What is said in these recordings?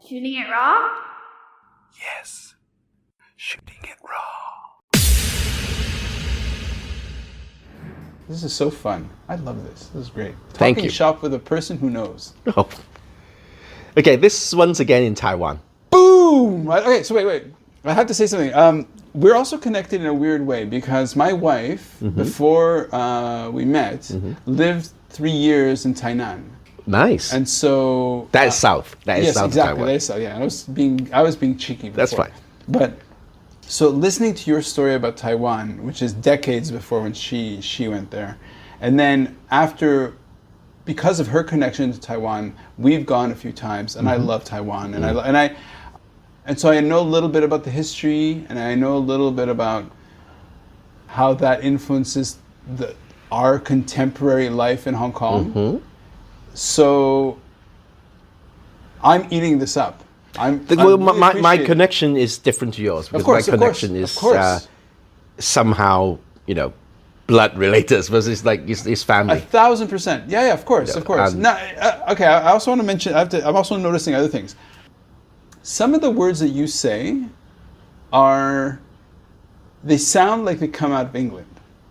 Shooting it raw? Yes. Shooting it raw. This is so fun. I love this. This is great. Thank Talking you. shop with a person who knows. Oh. Okay, this one's again in Taiwan. Boom! Okay, so wait. I have to say something. We're also connected in a weird way because my wife, before we met, lived 3 years in Tainan. Nice. And so That's south. That is yes, south exactly. of Taiwan. That is south. Yeah, I was being cheeky before. That's fine. But so listening to your story about Taiwan, which is decades before when she went there, and then after, because of her connection to Taiwan, we've gone a few times, and I love Taiwan, and so I know a little bit about the history, and I know a little bit about how that influences our contemporary life in Hong Kong. So I'm eating this up. My connection is different to yours because my connection is somehow, blood related, but it's like it's family. 1,000%. Yeah, of course. Now, okay, I also want to mention. I'm also noticing other things. Some of the words that you say they sound like they come out of England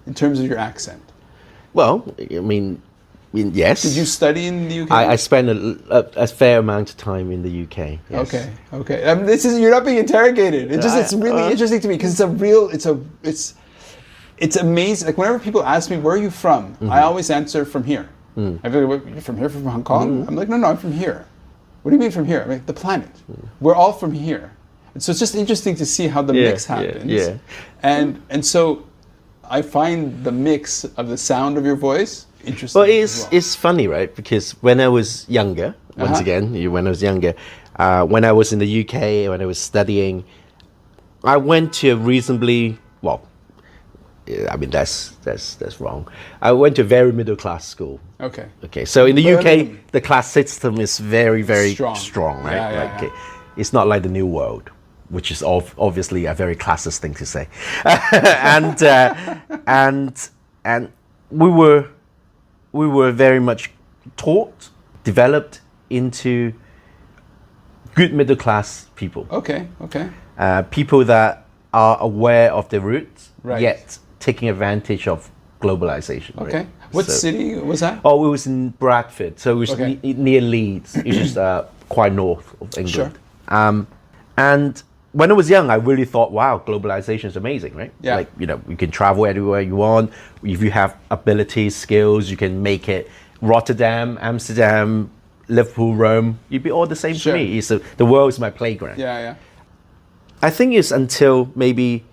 in terms of your accent. Well, I mean, yes. Did you study in the UK? I spent a fair amount of time in the UK. Yes. Okay. You're not being interrogated. It's really interesting to me because it's amazing. Like whenever people ask me where are you from, I always answer from here. I feel like, you're from here, from Hong Kong? I'm like, no, I'm from here. What do you mean from here? I'm like, the planet. We're all from here. And so it's just interesting to see how the mix happens. Yeah. And so I find the mix of the sound of your voice interesting. Well, it's funny, right? Because when I was younger, when I was younger, when I was in the UK, when I was studying, I went to a reasonably, I mean, that's wrong. I went to a very middle class school. Okay. So in the UK, the class system is very, very strong, right? Yeah. It's not like the New World, which is obviously a very classist thing to say. and we were very much taught, developed into good middle class people. Okay. People that are aware of their roots, Right. yet taking advantage of globalization. Okay. Right? What city was that? Oh, it was in Bradford, so it was near Leeds. It was just quite north of England. Sure. And when I was young, I really thought, wow, globalization is amazing, right? Yeah. Like, you can travel anywhere you want. If you have abilities, skills, you can make it Rotterdam, Amsterdam, Liverpool, Rome. You'd be all the same to me. The world is my playground. Yeah. I think it's until maybe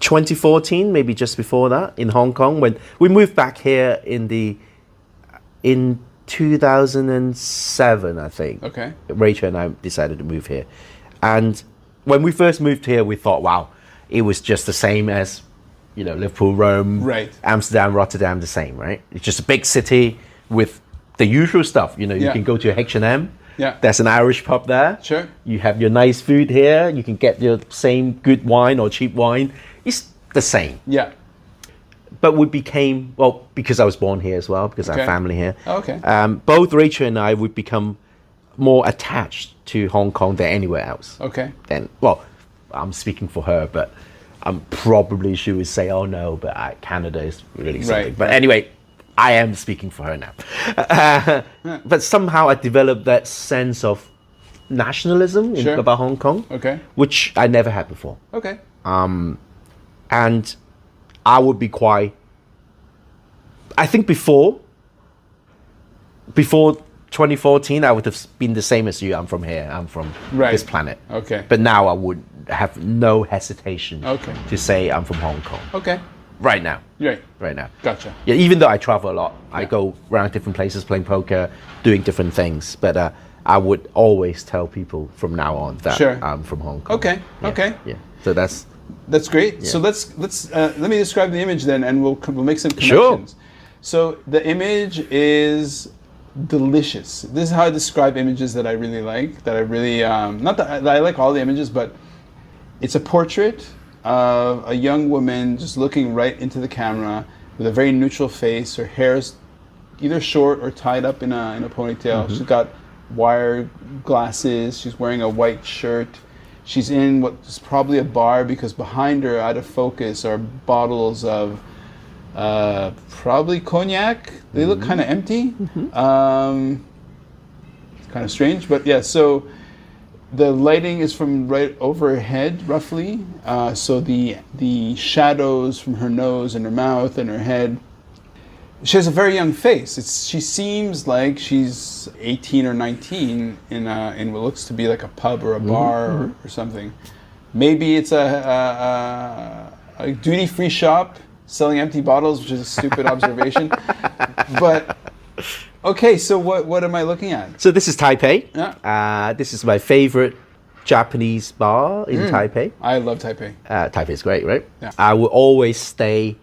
2014, maybe just before that, in Hong Kong, when we moved back here in 2007, I think. Okay. Rachel and I decided to move here. And when we first moved here, we thought, wow, it was just the same as, Liverpool, Rome, right. Amsterdam, Rotterdam, the same, right? It's just a big city with the usual stuff. You can go to H&M. Yeah. There's an Irish pub there. Sure. You have your nice food here. You can get your same good wine or cheap wine. It's the same. Yeah. But we became, because I was born here as well, because I have family here. Okay. Both Rachel and I would become more attached to Hong Kong than anywhere else. Okay. And, I'm speaking for her, but probably she would say, oh no, but Canada is really something. Right. But anyway, I am speaking for her now. But somehow I developed that sense of nationalism about Hong Kong, which I never had before. Okay. And I would be I think before 2014, I would have been the same as you. I'm from here. I'm from this planet. Okay. But now I would have no hesitation to say I'm from Hong Kong. Okay. Right now. Right now. Gotcha. Yeah, even though I travel a lot, I go around different places playing poker, doing different things. But I would always tell people from now on that I'm from Hong Kong. Okay. Yeah. So that's great. Yeah. So let's let me describe the image then, and we'll make some connections. Sure. So the image is delicious. This is how I describe images that I really like. That I really not that I like all the images, but it's a portrait of a young woman just looking right into the camera with a very neutral face. Her hair's either short or tied up in a ponytail. She's got wire glasses. She's wearing a white shirt. She's in what's probably a bar because behind her, out of focus, are bottles of probably cognac. They look kind of empty. It's kind of strange, but yeah. So the lighting is from right overhead, roughly. So the shadows from her nose and her mouth and her head. She has a very young face. She seems like she's 18 or 19 in what looks to be like a pub or a bar or something. Maybe it's a duty-free shop selling empty bottles, which is a stupid observation. But okay, so what am I looking at? So this is Taipei. Yeah. This is my favorite Japanese bar in Taipei. I love Taipei. Taipei is great, right? Yeah. I will always stay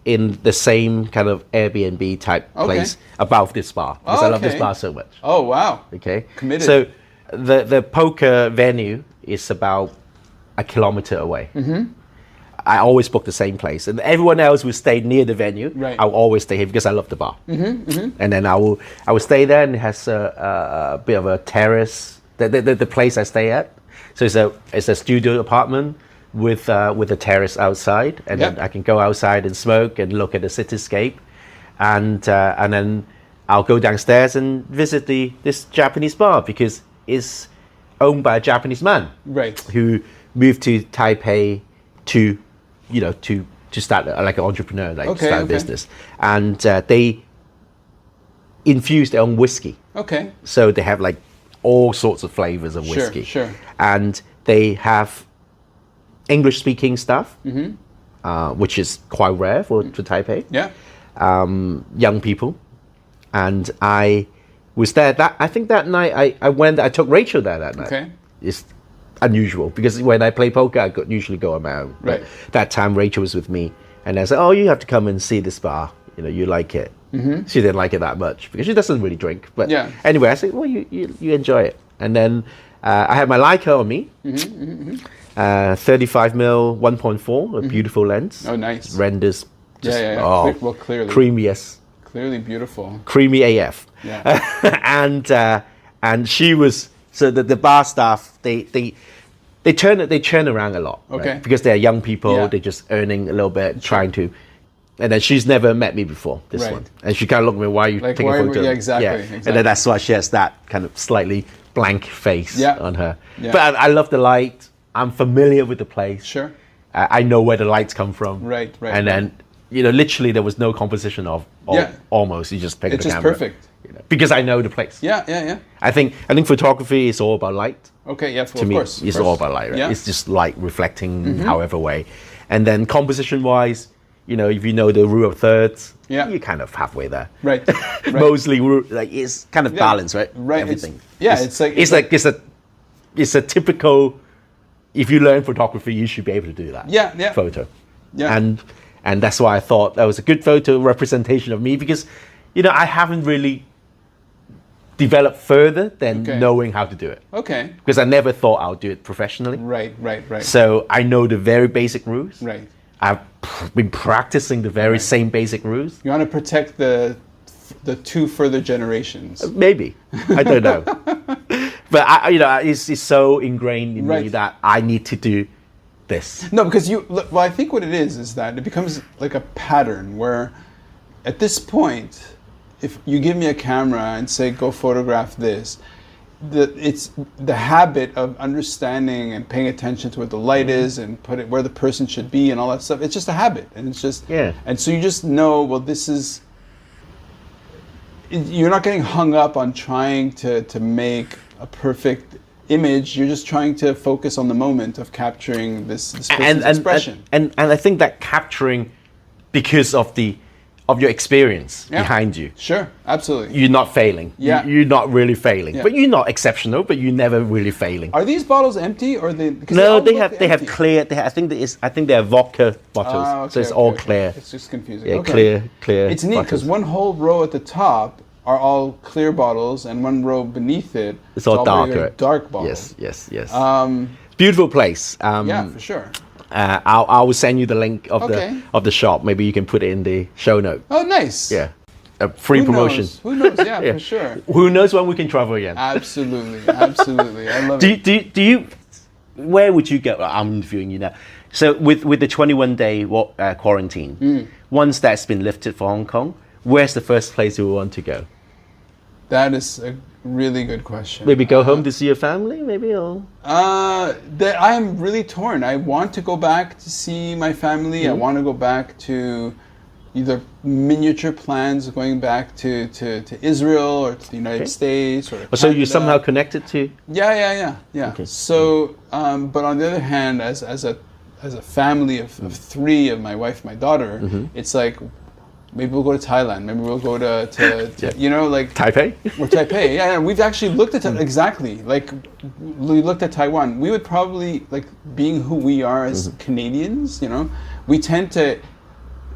in the same kind of Airbnb type place above this bar because I love this bar so much. Oh, wow. Okay. Committed. So the poker venue is about a kilometer away. I always book the same place, and everyone else will stay near the venue. Right. I'll always stay here because I love the bar. And then I will stay there, and it has a bit of a terrace. The place I stay at, so it's a studio apartment with a terrace outside, and then I can go outside and smoke and look at the cityscape, and then I'll go downstairs and visit this Japanese bar because it's owned by a Japanese man, Right. who moved to Taipei to start like an entrepreneur, start a business, and they infuse their own whiskey. Okay. So they have like all sorts of flavors of whiskey. Sure. And they have English-speaking staff, which is quite rare for Taipei. Yeah. Young people, and I was there. I think that night I took Rachel there that night. Okay. It's unusual because when I play poker, I usually go on my own. Right. But that time Rachel was with me, and I said, "Oh, you have to come and see this bar. You like it." She didn't like it that much because she doesn't really drink. But anyway, I said, "Well, you enjoy it." And then I had my Leica on me. 35mm 1.4, a beautiful lens. Oh, nice. Renders just Well, clearly. creamiest. Clearly beautiful. Creamy AF. Yeah. and she was, so the bar staff, they turn around a lot. Okay. Right? Because they're young people, Yeah. they're just earning a little bit, trying to, and then she's never met me before, this Right. one. And she kind of looked at me, why are you taking a photo? Exactly. And then that's why she has that kind of slightly blank face on her. Yeah. But I love the light. I'm familiar with the place. Sure. I know where the lights come from. Right. And then, literally there was no composition of almost. You just pick It's the just camera. perfect. Because I know the place. Yeah. I think photography is all about light. Okay, yeah, To me, it's all about light, right? Yeah. It's just light reflecting however way. And then composition-wise, if you know the rule of thirds, you're kind of halfway there. Right. Mostly, it's kind of balanced, right? Right. Everything. It's a typical. If you learn photography, you should be able to do that. Yeah. Photo. Yeah. And that's why I thought that was a good photo representation of me because, I haven't really developed further than knowing how to do it. Okay. Because I never thought I would do it professionally. Right. So I know the very basic rules. Right. I've been practicing the very same basic rules. You want to protect the two further generations. Maybe. I don't know. But it's so ingrained in me that I need to do this. No, because I think what it is that it becomes like a pattern where at this point, if you give me a camera and say, go photograph this, it's the habit of understanding and paying attention to what the light is and put it where the person should be and all that stuff. It's just a habit. And it's just, and so you just know, well, this is, you're not getting hung up on trying to make a perfect image. You're just trying to focus on the moment of capturing this person's expression. And I think that capturing because of your experience behind you. Sure, absolutely. You're not failing. Yeah. You're not really failing. Yeah. But you're not exceptional, but you're never really failing. Are these bottles empty or they? No, they have clear. I think they're vodka bottles. So it's all clear. It's just confusing. Yeah, clear. It's neat because one whole row at the top are all clear bottles, and one row beneath it's all darker. Dark bottles. Yes. Beautiful place. Yeah, for sure. I will send you the link of the shop. Maybe you can put it in the show note. Oh, nice. Yeah. a free Who promotion. knows? Who knows? Yeah, for sure. Who knows when we can travel again? Absolutely, absolutely. I love Do it. do you? Where would you go? I'm interviewing you now. So with the 21-day quarantine, once that's been lifted for Hong Kong, where's the first place you want to go? That is a really good question. Maybe go home to see your family, maybe, or That I am really torn. I want to go back to see my family. I want to go back to either miniature plans going back to Israel or to the United States or to so you're Canada. somehow connected to. Yeah. Okay. So, but on the other hand, as a family of three, of my wife, my daughter, it's like maybe we'll go to Thailand. Maybe we'll go to you know, like Taipei? or Taipei. Yeah, we've actually looked at exactly like we looked at Taiwan. We would probably, like, being who we are as Canadians, you know, we tend to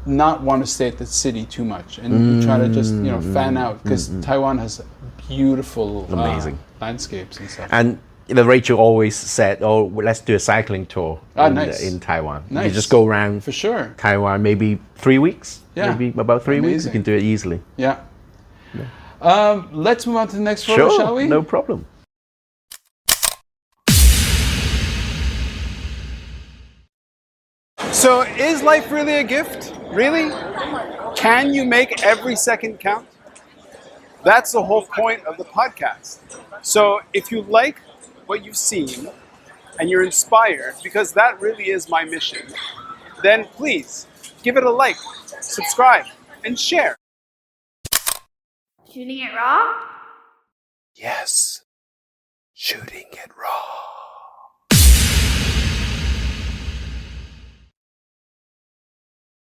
not want to stay at the city too much, and we try to just, you know, fan out, because Taiwan has beautiful, Amazing landscapes and stuff. And Rachel always said, "Oh, let's do a cycling tour in Taiwan. Nice. You just go around For sure. Taiwan, maybe 3 weeks. Yeah. Maybe about 3 weeks. You Amazing. can do it easily. Yeah. Let's move on to the next photo, Sure, shall we? no problem. So, is life really a gift? Really? Can you make every second count? That's the whole point of the podcast. So, if you like what you've seen and you're inspired, because that really is my mission, then please give it a like, subscribe, and share. Shooting it raw? Yes. Shooting it raw.